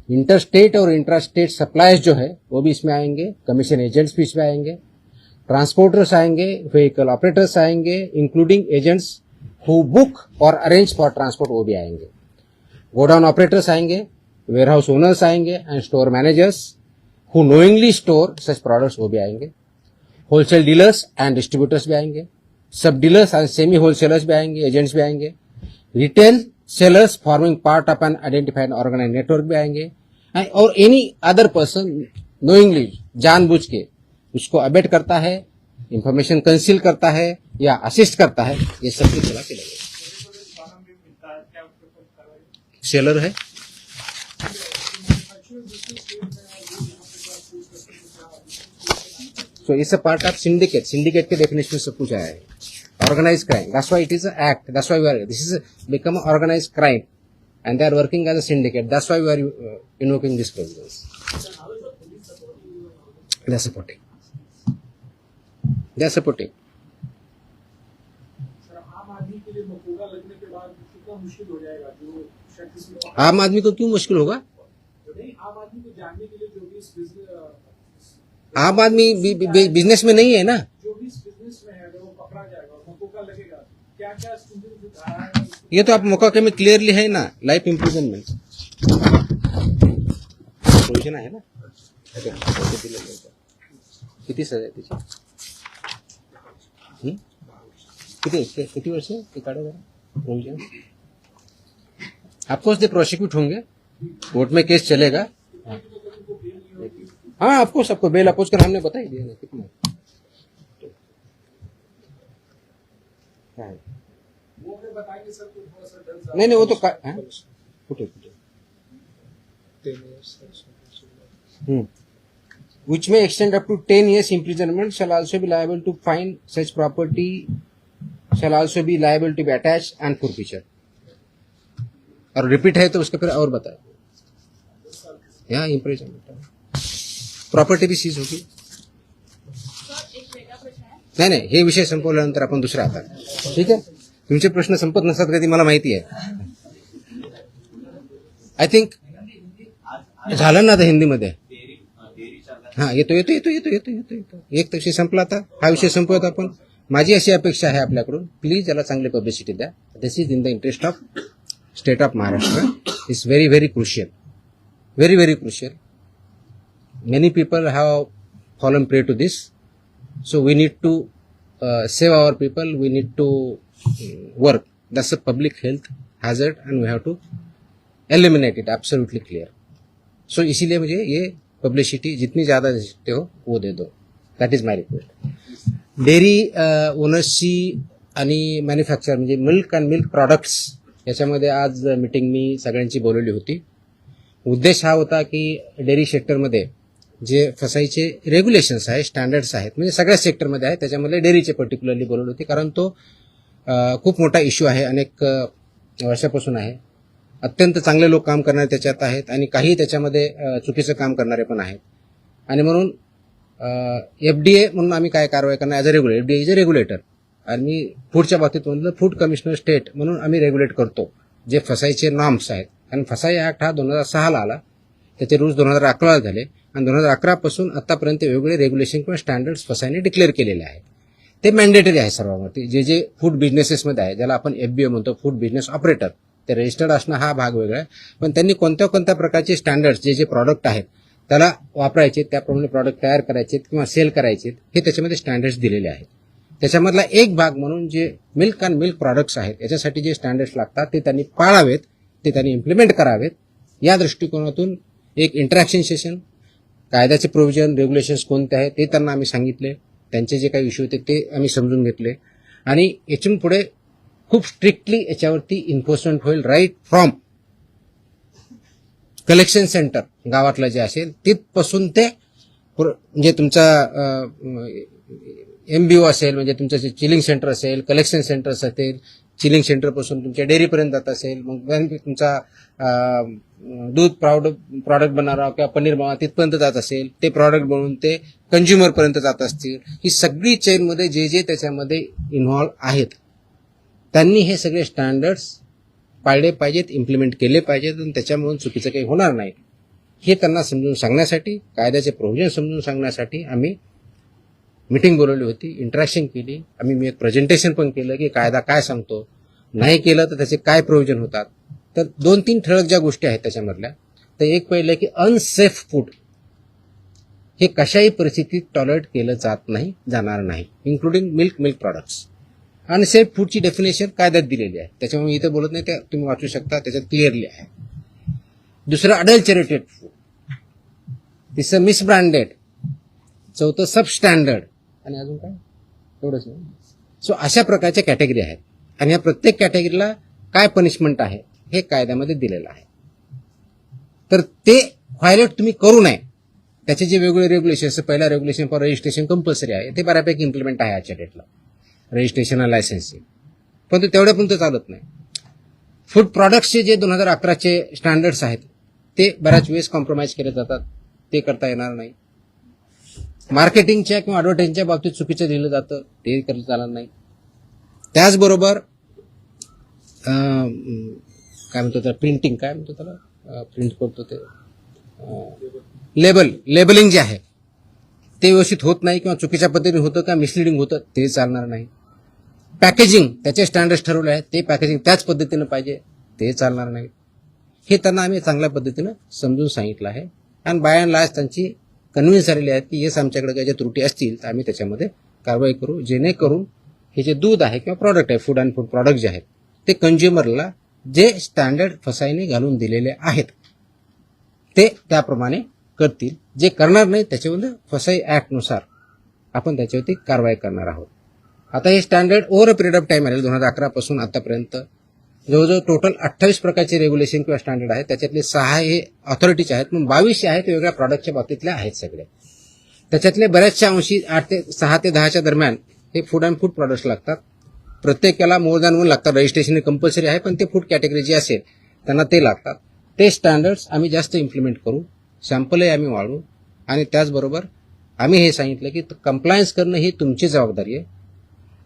[SPEAKER 1] इंटर स्टेट और इंट्रा स्टेट सप्लाईज जो है वो भी इसमें आएंगे, कमीशन एजेंट्स भी इसमें आएंगे, ट्रांसपोर्टर्स आएंगे, व्हीकल ऑपरेटर्स आएंगे, इंक्लूडिंग एजेंट्स हु बुक और अरेंज फॉर ट्रांसपोर्ट, वो भी आएंगे। गोडाउन ऑपरेटर्स आएंगे, वेयरहाउस ओनर्स आएंगे and store managers who knowingly store such products, वो भी आएंगे। होलसेल डीलर्स एंड डिस्ट्रीब्यूटर्स भी आएंगे, sub dealers and semi wholesalers भी आएंगे, एजेंट्स भी आएंगे, retail sellers forming part of an identified organise network भी आएंगे, और एनी अदर पर्सन नोइंगली, जानबूझ के उसको अबेट करता है, इंफॉर्मेशन कंसील करता है या असिस्ट करता है, ये सब के खिलाफ लगेगा। सेलर है, so it's a part of syndicate. Syndicate K definition में सब कुछ आया है. Organized crime. That's why it is an act. That's why this is become an organized crime, and they are working as a syndicate. That's why we are invoking these provisions. They are supporting. They are supporting.
[SPEAKER 7] Sir, आम आदमी के लिए मकोगा लगने के बाद कितना मुश्किल हो जाएगा? जो शख्स
[SPEAKER 1] आम आदमी को क्यों मुश्किल होगा?
[SPEAKER 7] नहीं, आम आदमी को जानने के लिए जो भी इस
[SPEAKER 1] आम आदमी बिजनेस में नहीं है ना,
[SPEAKER 7] जो भी इस बिजनेस में है, अगर वो पकड़ा जाएगा और मकोगा लगेगा, क्या क्या जो धारा है
[SPEAKER 1] ये तो आप मौका में क्लियरली है ना, लाइफ इम्प्रिजनमेंट प्रोविजन आहे ना. किती सजा आहे त्याची? किती वर्ष ते काढा जरा प्रोविजन. ऑफकोर्स दे प्रोसिक्यूट होंगे, कोर्ट में केस चलेगा. हाँ ऑफकोर्स आपको बेल अपोज कर हमने बता ही दिया ना कितना.
[SPEAKER 7] वो हमें बताएंगे सर, तो थोड़ा सा डर
[SPEAKER 1] नहीं वो तो कुठे which may extend up to 10 years imprisonment, shall also be liable to fine, such property shall also be liable to be attached and forfeiture. और रिपीट है तो उसके फिर और बताए, यहाँ इम्प्रिजनमेंट, प्रॉपर्टी भी सीज होगी. नाही हे विषय संपवल्यानंतर आपण दुसरा आता. ठीक आहे, तुमचे प्रश्न संपत नसतात कधी, मला माहिती आहे. आय थिंक झालं ना आता हिंदीमध्ये. हा येतो. एक विषय संपला, आता हा विषय संपवत आपण. माझी अशी अपेक्षा आहे आपल्याकडून, प्लीज याला चांगली पब्लिसिटी द्या. This is in the interest of state of Maharashtra. It's very very crucial, very very crucial. Many people have fallen prey to this, so we need to save our people. We need to work. That's a public health hazard, and we have to eliminate it. Absolutely clear. So इसीलिए मुझे ये publicity जितनी ज़्यादा दे सकते हो वो दे दो. That is my request. Dairy ओनर्सची आणि मॅन्युफॅक्चर म्हणजे मिल्क अँड मिल्क प्रॉडक्ट्स याच्यामध्ये आज मीटिंग मी सगळ्यांची बोलवली होती. उद्देश हा होता की डेअरी सेक्टरमध्ये जे फसाईचे रेग्युलेशन्स आहेत, स्टँडर्ड्स आहेत, म्हणजे सगळ्या सेक्टरमध्ये आहेत, त्याच्यामध्ये डेअरीचे पर्टिक्युलरली बोलवली होती. कारण तो खूप मोठा इश्यू आहे, अनेक वर्षापासून आहे. अत्यंत चांगले लोक काम करणारे त्याच्यात आहेत आणि काही त्याच्यामध्ये चुकीचं काम करणारे पण आहेत. आणि म्हणून FDA म्हणून आम्ही काय कारवाई करणार as a regulator. FDA is a regulator आणि फूडच्या बाबतीत म्हणलं फूड कमिशनर स्टेट म्हणून आम्ही रेग्युलेट करतो जे फसाईचे नॉर्म्स आहेत. कारण फसाई ॲक्ट हा 2006ला आला, त्याचे रूल्स 2011ला झाले आणि 2011 पासून आतापर्यंत वेगवेगळे रेग्युलेशन किंवा स्टँडर्ड्स फसाईने डिक्लेअर केलेले आहेत. ते मॅन्डेटरी आहे सर्वांवरती. जे जे फूड बिझनेसेसमध्ये आहे, ज्याला आपण FBO म्हणतो, फूड बिझनेस ऑपरेटर, ते रजिस्टर्ड असणं हा भाग वेगळा आहे. पण त्यांनी कोणत्या कोणत्या प्रकारचे स्टँडर्ड्स जे जे प्रॉडक्ट आहेत त्याला वापरायचे, त्याप्रमाणे प्रॉडक्ट तयार करायचे किंवा सेल करायचे, हे त्याच्यामध्ये स्टँडर्ड्स दिलेले आहेत. त्याच्यामधला एक भाग म्हणून जे मिल्क अँड मिल्क प्रॉडक्ट्स आहेत याच्यासाठी जे स्टँडर्ड्स लागतात ते त्यांनी पाळावेत, ते त्यांनी इम्प्लिमेंट करावेत. या दृष्टिकोनातून एक इंटरॅक्शन सेशन, कायद्याचे प्रोव्हिजन, रेग्युलेशन्स कोणते आहेत ते त्यांना आम्ही सांगितले. त्यांचे जे काही इश्यू होते ते आम्ही समजून घेतले आणि यातून पुढे खूप स्ट्रिक्टली याच्यावरती इन्फोर्समेंट होईल. राईट फ्रॉम कलेक्शन सेंटर गावातलं जे असेल तिथपासून ते म्हणजे तुमचा MBO असेल, म्हणजे तुमचं जे चिलिंग सेंटर असेल, कलेक्शन सेंटर्स असेल, चिलिंग सेंटरपासून तुमच्या डेअरीपर्यंत जात असेल, मग तुमचा दूध प्रॉडक्ट बनवणार किंवा पनीर बनवणार तिथपर्यंत जात असेल, ते प्रॉडक्ट बनवून ते कंझ्युमरपर्यंत जात असतील, ही सगळी चेनमध्ये जे त्याच्यामध्ये इन्व्हॉल्व आहेत त्यांनी हे सगळे स्टँडर्ड्स पाळले पाहिजेत, इम्प्लिमेंट केले पाहिजेत आणि त्याच्यामुळे चुकीचं काही होणार नाही हे त्यांना समजून सांगण्यासाठी, कायद्याचे प्रोव्हिजन समजून सांगण्यासाठी आम्ही मीटिंग बोलवली होती, इंटरॅक्शन केली. मी एक प्रेझेंटेशन पण केलं की कायदा काय सांगतो, नाही केलं तर त्याचे काय प्रोव्हिजन होतात. तर 2-3 ठळक ज्या गोष्टी आहेत त्याच्यामधल्या, तर एक पहिलं की अनसेफ फूड हे कशाही परिस्थितीत टॉलरेट केलं जाणार नाही, इन्क्लुडिंग मिल्क प्रॉडक्ट्स. अनसेफ फूडची डेफिनेशन कायद्यात दिलेली आहे, त्याच्यामुळे मी इथे बोलत नाही, ते तुम्ही वाचू शकता, त्याच्यात क्लिअरली आहे. दुसरं अडल्चरेटेड फूड, तिसरं मिसब्रँडेड, चौथं सबस्टँडर्ड आणि अजून काय एवढंच नाही. सो अशा प्रकारच्या कॅटेगरी आहेत आणि या प्रत्येक कॅटेगरीला काय पनिशमेंट आहे हे कायद्यामध्ये दिलेलं आहे. तर ते व्हायलेट तुम्ही करू नये, त्याचे जे वेगवेगळे रेग्युलेशन, पहिला रेग्युलेशन फॉर रजिस्ट्रेशन कंपल्सरी आहे, ते बऱ्यापैकी इम्प्लिमेंट आहे आजच्या डेटला, रजिस्ट्रेशन आणि लायसन्सिंग, पण ते तेवढ्यापर्यंत चालत नाही. फूड प्रॉडक्ट्सचे जे 2011चे स्टँडर्ड्स आहेत ते बऱ्याच वेळेस कॉम्प्रोमाइज केले जातात, ते करता येणार नाही. मार्केटिंगच्या किंवा ॲडव्हर्टाइजिंगच्या बाबतीत चुकीचं दिलं जातं, ते करता चालणार नाही. त्याचबरोबर काय म्हणतो त्याला, प्रिंटिंग काय म्हणतो त्याला, प्रिंट करतो ते लेबलिंग जे आहे ते व्यवस्थित होत नाही किंवा चुकीच्या पद्धतीने होतं का मिसलिडिंग होतं, ते चालणार नाही. पॅकेजिंग त्याचे स्टँडर्ड्स ठरवले आहेत, ते पॅकेजिंग त्याच पद्धतीनं पाहिजे, ते चालणार नाही. हे त्यांना आम्ही चांगल्या पद्धतीनं समजून सांगितलं आहे आणि बाय अँड लार्ज त्यांची कन्व्हिन्स झालेली आहेत की येस आमच्याकडे काही ज्या त्रुटी असतील तर आम्ही त्याच्यामध्ये कारवाई करू, जेणेकरून हे जे दूध आहे किंवा प्रॉडक्ट आहे, फूड अँड फूड प्रॉडक्ट जे आहेत ते कंझ्युमरला जे स्टँडर्ड फसाईने घालून दिलेले आहेत ते त्याप्रमाणे करतील. जे करणार नाही त्याच्यामध्ये फसाई ॲक्टनुसार आपण त्याच्यावरती कारवाई करणार आहोत. आता हे standard over a period of time आले, 2011 पासून आतापर्यंत जवळजवळ टोटल 28 प्रकारचे रेग्युलेशन किंवा स्टँडर्ड आहेत, त्याच्यातले 6 हे ऑथॉरिटीचे आहेत, मग 22 आहेत वेगळ्या प्रॉडक्टच्या बाबतीतले आहेत सगळे. त्याच्यातले बऱ्याचशा अंशी 6 ते 10च्या दरम्यान हे फूड अँड फूड प्रॉडक्ट्स लागतात. प्रत्येकाला मोर दॅन 1 लागतात, रजिस्ट्रेशन कंपल्सरी आहे, पण ते फूड कॅटेगरी जी असेल त्यांना ते लागतात. ते स्टँडर्ड्स आम्ही जास्त इम्प्लिमेंट करू, सॅम्पलही आम्ही वाढवू आणि त्याचबरोबर आम्ही हे सांगितलं की कंप्लायन्स करणं ही तुमची जबाबदारी आहे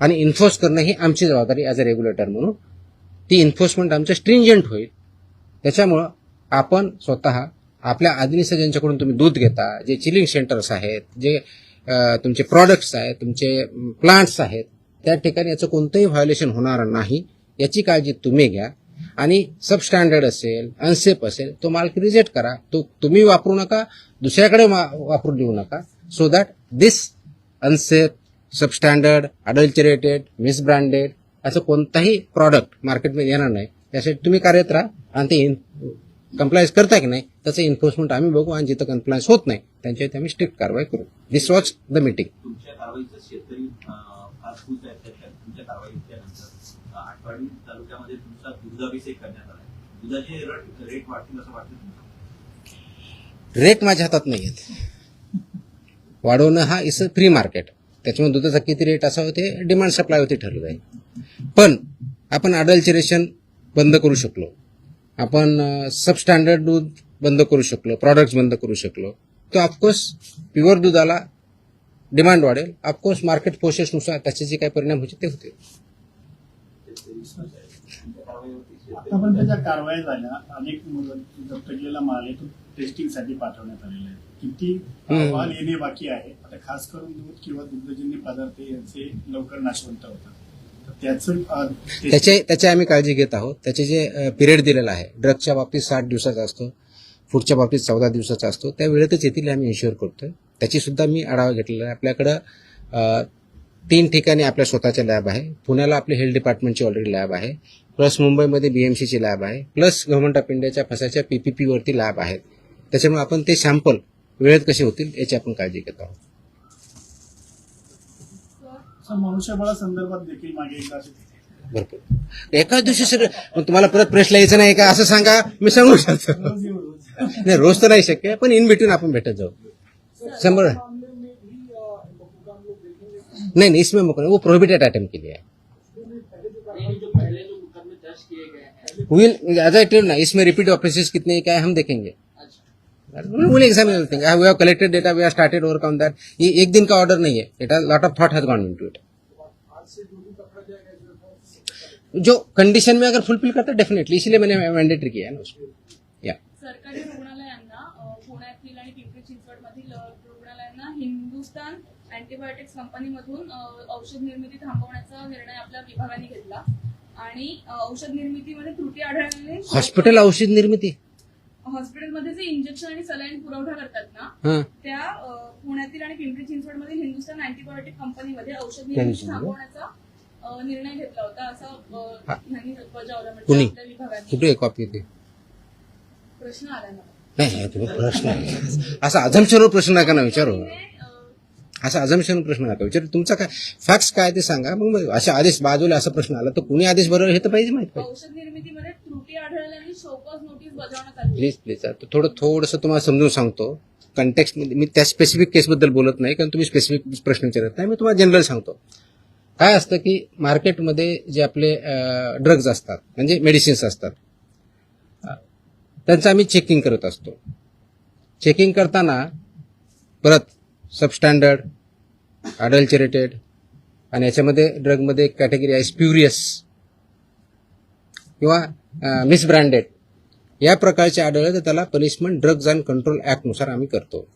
[SPEAKER 1] आणि इन्फोर्स करणं ही आमची जबाबदारी ॲज अ रेग्युलेटर म्हणून. ती एन्फोर्समेंट आमचं स्ट्रिंजंट होईल. त्याच्यामुळं आपण स्वतः आपल्या आधीनिसं ज्यांच्याकडून तुम्ही दूध घेता, जे चिलिंग सेंटर्स आहेत, जे तुमचे प्रॉडक्ट्स आहेत, तुमचे प्लांट्स आहेत, त्या ठिकाणी याचं कोणतंही व्हायोलेशन होणार नाही याची काळजी तुम्ही घ्या. आणि सबस्टँडर्ड असेल, अनसेफ असेल, तो माल रिजेक्ट करा, तो तुम्ही वापरू नका, दुसऱ्याकडे वापरू देऊ नका, so that this unsafe, substandard, adulterated, misbranded असं कोणताही प्रॉडक्ट मार्केटमध्ये येणार नाही. यासाठी तुम्ही कार्यरत राहा आणि ते कंप्लायन्स करता की नाही त्याचं एन्फोर्समेंट आम्ही बघू आणि जिथं कंप्लायन्स होत नाही त्यांच्यावरती आम्ही स्ट्रिक्ट कारवाई करू. दिस वॉज द मीटिंग.
[SPEAKER 5] तुमच्या कारवाईचं शेतकरी फार खुश आहेत. तुमच्या कारवाईच्या नंतर आटपाडी तालुक्यामध्ये तुमचा दुधाभिषेक करण्यात आला. दुधाचे रेट वाढतील असं वाटतं तुम्हाला?
[SPEAKER 1] रेट माझ्या हातात नाही आहेत. वाढवणं हा इज अ फ्री मार्केट, त्याच्यामुळे दुधाचा किती रेट असावं ते डिमांड सप्लायवरती ठरलं आहे. पण आपण अडल्चरेशन बंद करू शकलो, आपण सबस्टँडर्ड दूध बंद करू शकलो, प्रॉडक्ट्स बंद करू शकलो, तर ऑफकोर्स प्युअर दुधाला डिमांड वाढेल. ऑफकोर्स मार्केट फोर्सेसनुसार त्याचे जे काही परिणाम होते ते होते.
[SPEAKER 4] आतापर्यंत ज्या कारवाया झाल्या, अनेक जप्त केलेला माल आहे तो टेस्टिंगसाठी पाठवण्यात आलेला आहे. किती अहवाल येणे बाकी आहे? आता खास करून दूध किंवा दुग्धजन्य पदार्थ यांचे लवकर नाशवंत होतात,
[SPEAKER 1] त्याची आम्ही काळजी घेत आहोत. त्याचे जे पिरियड दिलेला आहे, ड्रगच्या बाबतीत 60 दिवसाचा असतो, फूडच्या बाबतीत 14 दिवसाचा असतो, त्या वेळेतच येथील आम्ही इन्श्युअर करतोय. त्याची सुद्धा मी आढावा घेतलेला आहे. आपल्याकडं 3 ठिकाणी आपल्या स्वतःच्या लॅब आहे. पुण्याला आपली हेल्थ डिपार्टमेंटची ऑलरेडी लॅब आहे, प्लस मुंबईमध्ये BMCची लॅब आहे, प्लस गव्हर्नमेंट ऑफ इंडियाच्या फसाच्या PPP वरती लॅब आहेत. त्याच्यामुळे आपण ते सॅम्पल वेळेत कसे होतील याची आपण काळजी घेत आहोत.
[SPEAKER 4] मनुष्यबळा संदर्भात देखील मागे एकदा
[SPEAKER 1] भरपूर एकाच दिवशी सगळं तुम्हाला परत प्रश्न यायचं नाही का असं सांगा, मी सांगू शकतो. नाही रोज तर नाही शक्य, पण इन बिटवीन आपण भेटत जाऊ. 100 नहीं इसमें वो प्रोहिबिटेड आइटम के लिए है. विल एज आई टेल ना, इसमें रिपीट ऑफिसेस कितने हैं, क्या है, हम देखेंगे. We'll examine everything. We have collected data. We have started work on that. ये एक दिन का ऑर्डर नहीं है. It has lot of thought has gone into it. जो कंडीशन में अगर फुलफिल करता है डेफिनेटली, इसीलिए मैंने मैंडेटरी किया है ना उसको. या
[SPEAKER 8] सरकारी रुग्णालयांना पुण्यातील आणि पिंपरी चिंचवडमधील रुग्णालयांना हिंदुस्थान अँटीबायोटिक्स कंपनीमधून औषध निर्मिती थांबवण्याचा निर्णय आपल्या विभागाने घेतला आणि औषध निर्मितीमध्ये त्रुटी आढळल्याने
[SPEAKER 1] हॉस्पिटल औषध निर्मिती
[SPEAKER 8] हॉस्पिटलमध्ये जे इंजेक्शन आणि सलाईन पुरवठा करतात ना,
[SPEAKER 1] हां
[SPEAKER 8] त्या पुण्यातील आणि पिंपरी चिंचवडमधील हिंदुस्थान अँटीबायोटिक कंपनीमध्ये औषध निर्मिती थांबवण्याचा निर्णय घेतला होता, असं यांनी बजावलं. म्हणजे
[SPEAKER 1] कुणी?
[SPEAKER 8] आपल्या विभागाने
[SPEAKER 1] कुठे कॉपी होती.
[SPEAKER 8] प्रश्न आला ना.
[SPEAKER 1] नाही तुम्ही प्रश्न असा अझम्पशनवर प्रश्न नका ना विचारू. असा अझम्पशनवर प्रश्न नका विचारू. तुमचा काय फॅक्ट्स काय ते सांगा. मग अशा आदेश बाजूला असा प्रश्न आला तर कुणी आदेश बरोबर हे तर पाहिजे माहित पाहिजे.
[SPEAKER 8] औषध निर्मितीमध्ये त्रुटी आढळल्याने शोकॉज नोटीस बजावण्यात आली.
[SPEAKER 1] प्लीज थोडंसं तुम्हाला समजून सांगतो. कंटेक्स्ट मध्ये मी त्या स्पेसिफिक केसबद्दल बोलत नाही, कारण तुम्ही स्पेसिफिक प्रश्न विचारत नाही. मी तुम्हाला जनरल सांगतो. काय असतं की मार्केटमध्ये जे आपले ड्रग्ज असतात, म्हणजे मेडिसिन्स असतात, त्यांचं आम्ही चेकिंग करत असतो. चेकिंग करताना परत सबस्टँडर्ड, अडल्चरेटेड आणि याच्यामध्ये ड्रगमध्ये एक कॅटेगरी आहे स्प्युरियस किंवा मिसब्रँडेड, या प्रकारचे आढळले तर त्याला पनिशमेंट ड्रग्ज अँड कंट्रोल ॲक्टनुसार आम्ही करतो.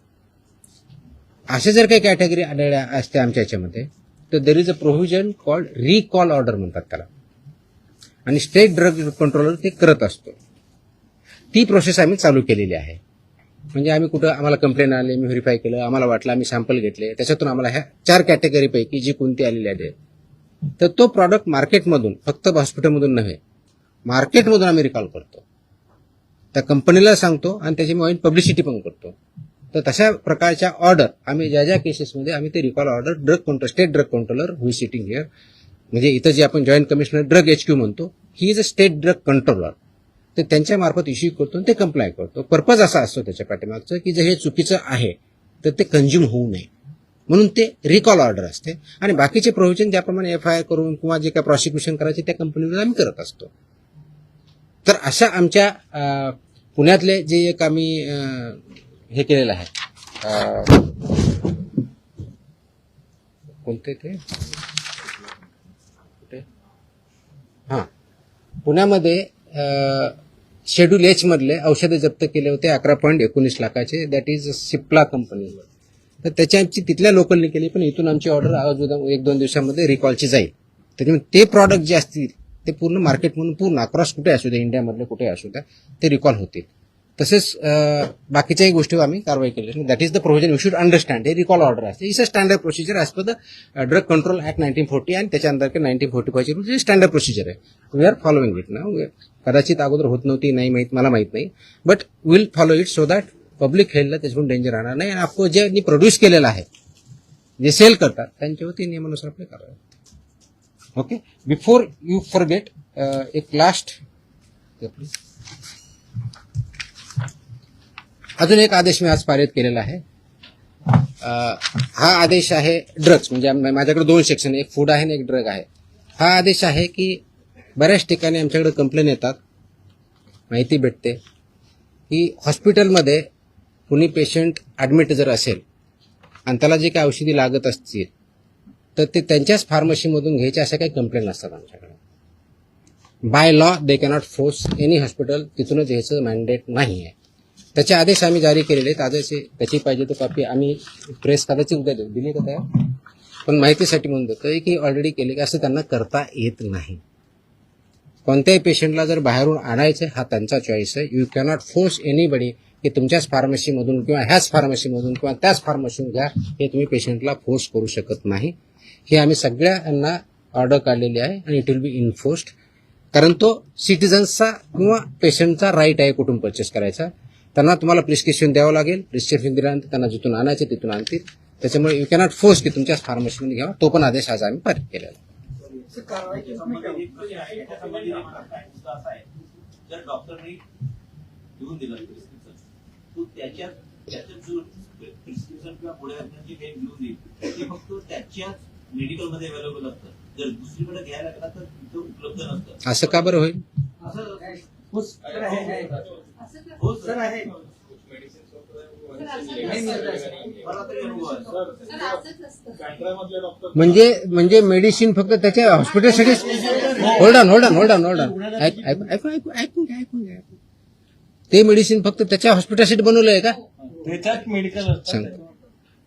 [SPEAKER 1] अशा जर काही कॅटेगरी आढळल्या असते आमच्या याच्यामध्ये तर there is a provision called recall order म्हणतात त्याला, आणि स्टेट ड्रग कंट्रोलर ते करत असतो. ती प्रोसेस आम्ही चालू केलेली आहे. म्हणजे आम्ही कुठं आम्हाला कंप्लेंट आले, मी व्हेरीफाय केलं, आम्हाला वाटलं, आम्ही सॅम्पल घेतले, त्याच्यातून आम्हाला ह्या 4 कॅटेगरीपैकी जी कोणती आलेली आहे तर तो प्रॉडक्ट मार्केटमधून, फक्त हॉस्पिटलमधून नव्हे, मार्केटमधून आम्ही रिकॉल करतो. त्या कंपनीला सांगतो आणि त्याची मी पब्लिसिटी पण करतो. तर तशा प्रकारच्या ऑर्डर आम्ही ज्या ज्या केसेसमध्ये आम्ही ते recall order state drug controller who is sitting here, म्हणजे इथं जे आपण जॉईंट कमिशनर ड्रग HQ म्हणतो, he is a state drug controller, तर त्यांच्या मार्फत इश्यू करतो आणि ते कंप्लाय करतो. पर्पज असा असतो त्याच्या पाठीमागचं की जर हे चुकीचं आहे तर ते कंझ्युम होऊ नये, म्हणून ते रिकॉल ऑर्डर असते. आणि बाकीचे प्रोव्हिजन ज्याप्रमाणे FIR करून किंवा जे काय प्रॉसिक्युशन करायचे त्या कंपनीला आम्ही करत असतो. तर अशा आमच्या पुण्यातले जे एक आम्ही हे केलेलं आहे, कोणते ते कुठे, हां पुण्यामध्ये शेड्यूल H मधले औषधं जप्त केले होते 11.19 लाखाचे. That is Cipla company. तर त्याची आमची तिथल्या लोकलने केली, पण इथून आमची ऑर्डर अजून 1-2 दिवसामध्ये रिकॉलची जाईल. त्याच्यामुळे ते प्रॉडक्ट जे असतील ते पूर्ण मार्केटमधून पूर्ण अक्रॉस कुठे असू द्या, इंडियामधले कुठे असू द्या, ते रिकॉल होतील. तसेच बाकीच्याही गोष्टीवर आम्ही कारवाई केली. That is the provision you should understand. हे रिकॉल ऑर्डर असते. It's a standard procedure as per the drug control act 1940 आणि त्याच्या अंतर्गत 1945 ची स्टँडर्ड प्रोसिजर आहे. वी आर फॉलोइंग इट ना. कदाचित अगोदर होत नव्हती, नाही माहीत, मला माहीत नाही, but will follow it so that public हेल्थला त्याच्यातून डेंजर राहणार नाही. आणि आपको ज्यांनी प्रोड्यूस केलेलं आहे, जे सेल करतात, त्यांच्यावरती नियमानुसार आपले कारवाई. ओके, बिफोर यू फॉरगेट एक लास्ट अजून एक आदेश मी आज पारित केलेला आहे. हा आदेश आहे ड्रग्स, म्हणजे माझ्याकडे 2 सेक्शन, एक फूड आहे आणि एक ड्रग आहे. हा आदेश आहे की बऱ्याच ठिकाणी आमच्याकडे कंप्लेन येतात, माहिती भेटते की हॉस्पिटलमध्ये कुणी पेशंट ॲडमिट जर असेल आणि त्याला जे काही औषधी लागत असतील तर ते त्यांच्याच फार्मसीमधून घ्यायचे, अशा काही कंप्लेंट असतात आमच्याकडे. By law they cannot force any hospital तिथूनच घ्यायचं मॅन्डेट नाही आहे. त्याचे आदेश आम्ही जारी केलेले आहेत. आदेश त्याची पाहिजे तो कॉपी आम्ही प्रेस कदाचित उद्या दिली का त्या, पण माहितीसाठी म्हणून देतोय की ऑलरेडी केले की असं त्यांना करता येत नाही. कोणत्याही पेशंटला जर बाहेरून आणायचं हा त्यांचा चॉईस आहे. यू कॅनॉट फोर्स एनीबडी की तुमच्याच फार्मसीमधून किंवा ह्याच फार्मसीमधून किंवा त्याच फार्मसीमधून घ्या, हे तुम्ही पेशंटला फोर्स करू शकत नाही. हे आम्ही सगळ्यांना ऑर्डर काढलेली आहे आणि इट विल बी इन्फोर्स्ड, कारण तो सिटिझन्सचा किंवा पेशंटचा राईट आहे कुठून परचेस करायचा. त्यांना तुम्हाला प्रिस्क्रिप्शन द्यावं लागेल. प्रिस्क्रिप्शन दिल्यानंतर त्यांना जिथून आणायचे तिथून आणतील. त्याच्यामुळे यू कॅनॉट फोर्स की तुमच्याच फार्मसीमध्ये घ्यावा. तो पण आदेश आज आम्ही पारित केलेला आहे.
[SPEAKER 5] जर डॉक्टरने लिहून दिलं प्रिस्क्रिप्शन, तो त्याच्यात जो प्रिस्क्रिप्शन किंवा पुढे जे काही लिहून देईल ते फक्त त्याच्याच मेडिकलमध्ये अवेलेबल असतं. जर दुसरीकडे घ्यायला लागला तर तिथं उपलब्ध नसतं.
[SPEAKER 1] असं का बरं होईल?
[SPEAKER 5] असं
[SPEAKER 3] हो सर आहे.
[SPEAKER 5] हो सर
[SPEAKER 3] आहे.
[SPEAKER 5] मला तरी अनुभव आहे.
[SPEAKER 4] बँड्रामधले डॉक्टर
[SPEAKER 1] म्हणजे मेडिसिन फक्त त्याच्या हॉस्पिटलसाठी होल्ड ऑन ऐकून घ्या. ते मेडिसिन फक्त त्याच्या हॉस्पिटलसाठी बनवलं आहे का?
[SPEAKER 3] त्याच्यात मेडिकल
[SPEAKER 1] सांग.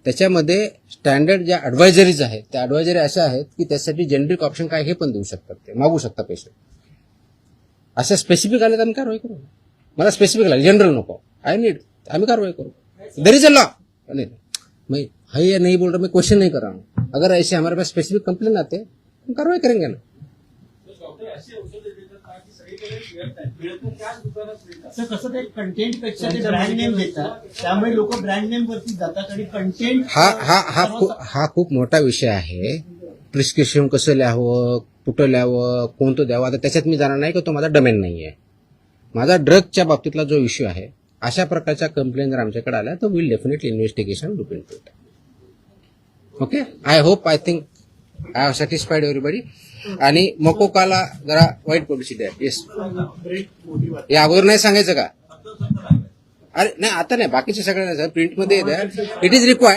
[SPEAKER 1] त्याच्यामध्ये स्टँडर्ड ज्या ऍडवायझरीज आहेत त्या ऍडवायझरी अशा आहेत की त्यासाठी जेनेरिक ऑप्शन काय हे पण देऊ शकतात, ते मागू शकता पेशंट. अशा स्पेसिफिक आले तर आम्ही कारवाई करू. मला स्पेसिफिक लागले, जनरल नको, आम्ही कारवाई करू. There is a law. मैं है या नहीं बोल रहा, मैं क्वेश्चन नहीं कर रहा हूँ. अगर ऐसे हमारे पास स्पेसिफिक कंप्लेन आते हम कार्रवाई करेंगे ना.
[SPEAKER 7] डॉक्टर अशी औषधं देतात का की सगळीकडे मिळतं त्याच दुकानात मिळतात.
[SPEAKER 3] तर कसं ते कंटेंट पेक्षा ते ब्रँड नेम देतात, त्यामुळे लोक ब्रँड नेम वरती जातात आणि कंटेंट
[SPEAKER 1] हा खूप मोठा विषय आहे. प्रिस्क्रिप्शन कसं लिहावं, कुठं लिहावं, कोणतं द्यावं, आता त्याच्यात मी जाणार नाही की तो माझा डोमेन नाही आहे. माझा ड्रगच्या बाबतीतला जो इश्यू आहे, अशा प्रकारच्या कंप्लेंट जर आमच्याकडे आल्या तर will definitely investigation look into it. Okay, I think I have satisfied everybody. आणि मकोकाला जरा वाईट पब्लिसिटी आहे. येस, या अगोदर नाही सांगायचं का? अरे नाही, आता नाही, बाकीचे सगळ्यांना प्रिंटमध्ये इट इज रिक्वायर्ड.